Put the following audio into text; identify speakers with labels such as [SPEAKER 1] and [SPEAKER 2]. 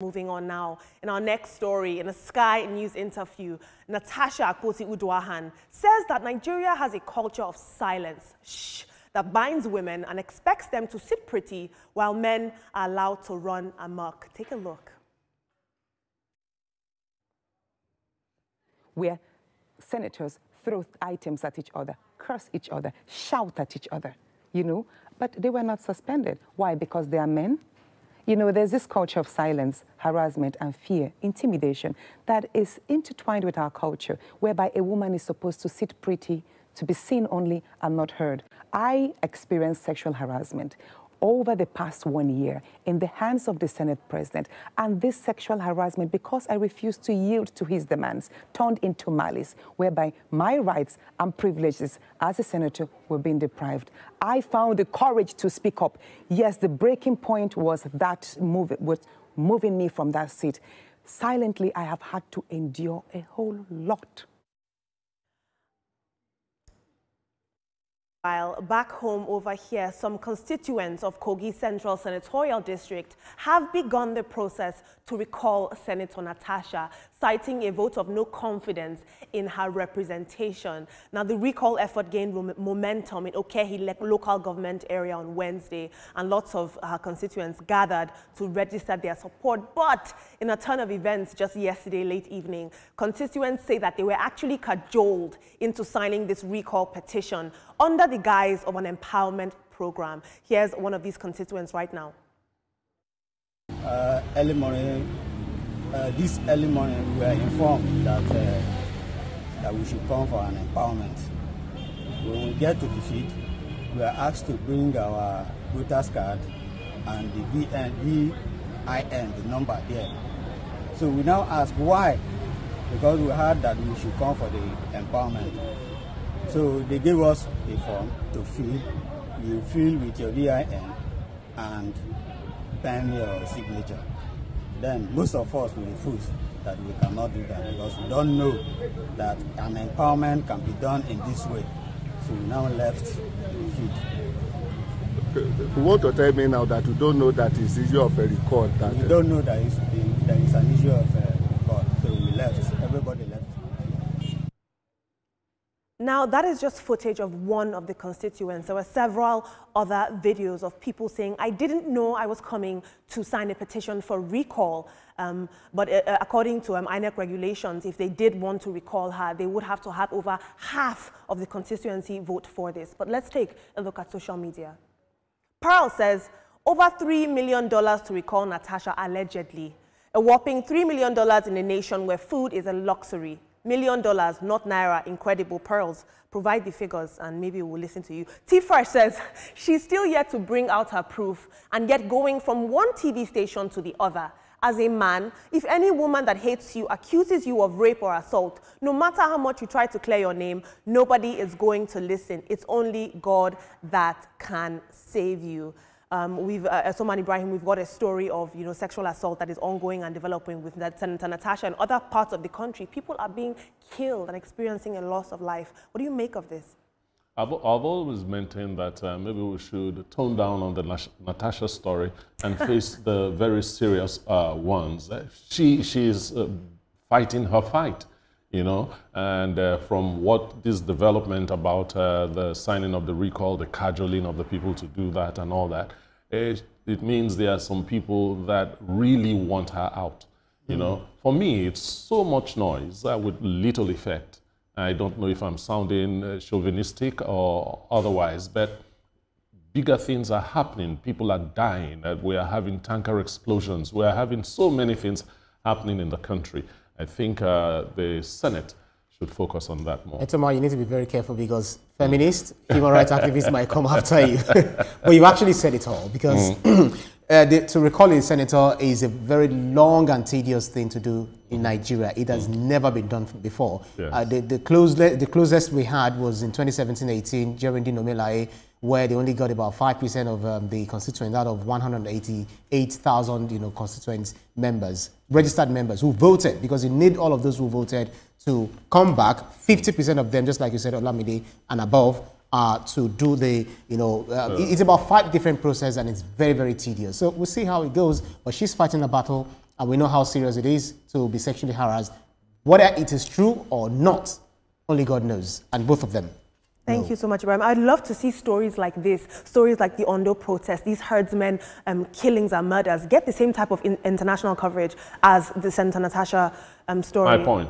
[SPEAKER 1] Moving on now, in our next story, in a Sky News interview, Natasha Akpoti-Uduaghan says that Nigeria has a culture of silence, that binds women and expects them to sit pretty while men are allowed to run amok. Take a look.
[SPEAKER 2] Where senators throw items at each other, curse each other, shout at each other, you know, but they were not suspended. Why? Because they are men? You know, there's this culture of silence, harassment, and fear, intimidation that is intertwined with our culture, whereby a woman is supposed to sit pretty, to be seen only and not heard. I experienced sexual harassment over the past 1 year in the hands of the Senate President. And this sexual harassment, because I refused to yield to his demands, turned into malice, whereby my rights and privileges as a senator were being deprived. I found the courage to speak up. Yes, the breaking point was that moving me from that seat. Silently, I have had to endure a whole lot.
[SPEAKER 1] While back home over here, some constituents of Kogi Central Senatorial District have begun the process to recall Senator Natasha, citing a vote of no confidence in her representation. Now, the recall effort gained momentum in Okehi local government area on Wednesday, and lots of her constituents gathered to register their support. But in a turn of events just yesterday late evening, constituents say that they were actually cajoled into signing this recall petition under the guise of an empowerment program. Here's one of these constituents right now.
[SPEAKER 3] Early morning, this early morning, we were informed that that we should come for an empowerment. When we get to the field, we are asked to bring our voter's card and the VIN, the number there. So we now ask why, because we heard that we should come for the empowerment. So they gave us a form to fill. You fill with your VIN and pen your signature. Then most of us will refuse that we cannot do that because we don't know that an empowerment can be done in this way. So we now left the field.
[SPEAKER 4] You want to tell me now that you don't know that it's issue of a record? That
[SPEAKER 3] we don't know that there is an issue of a record. So we left. Everybody left.
[SPEAKER 1] Now, that is just footage of one of the constituents. There were several other videos of people saying, I didn't know I was coming to sign a petition for recall. But according to INEC regulations, if they did want to recall her, they would have to have over half of the constituency vote for this. But let's take a look at social media. Pearl says, over $3 million to recall Natasha allegedly. A whopping $3 million in a nation where food is a luxury. $1 million, not naira. Incredible. Pearls, provide the figures and maybe we'll listen to you. T-Fresh says she's still yet to bring out her proof and get going from one TV station to the other. As a man, if any woman that hates you accuses you of rape or assault, no matter how much you try to clear your name, nobody is going to listen. It's only God that can save you. Soman Ibrahim, we've got a story of, you know, sexual assault that is ongoing and developing with Senator Natasha and other parts of the country. People are being killed and experiencing a loss of life. What do you make of this?
[SPEAKER 5] I've always maintained that maybe we should tone down on the Natasha story and face the very serious ones. She is fighting her fight, you know, and from what this development about the signing of the recall, the cajoling of the people to do that and all that, it means there are some people that really want her out, you know. For me, it's so much noise with little effect. I don't know if I'm sounding chauvinistic or otherwise, but bigger things are happening. People are dying. We are having tanker explosions. We are having so many things happening in the country. I think the Senate should focus on that more.
[SPEAKER 6] Etoma, you need to be very careful because feminists, human rights activists might come after you. But you actually said it all because to recall a senator is a very long and tedious thing to do in Nigeria. It has never been done before. Yes. The closest we had was in 2017-18 during the Nomelae, where they only got about 5% of the constituents out of 188,000, you know, constituent members, registered members who voted, because you need all of those who voted to come back. 50% of them, just like you said, Olamide, and above, to do the, you know, it's about 5 different processes and it's very, very tedious. So we'll see how it goes. But she's fighting a battle and we know how serious it is to be sexually harassed. Whether it is true or not, only God knows, and both of them.
[SPEAKER 1] Thank you so much, Ibrahim. I'd love to see stories like this, stories like the Ondo protest, these herdsmen killings and murders, get the same type of international coverage as the Senator Natasha story.
[SPEAKER 5] My point.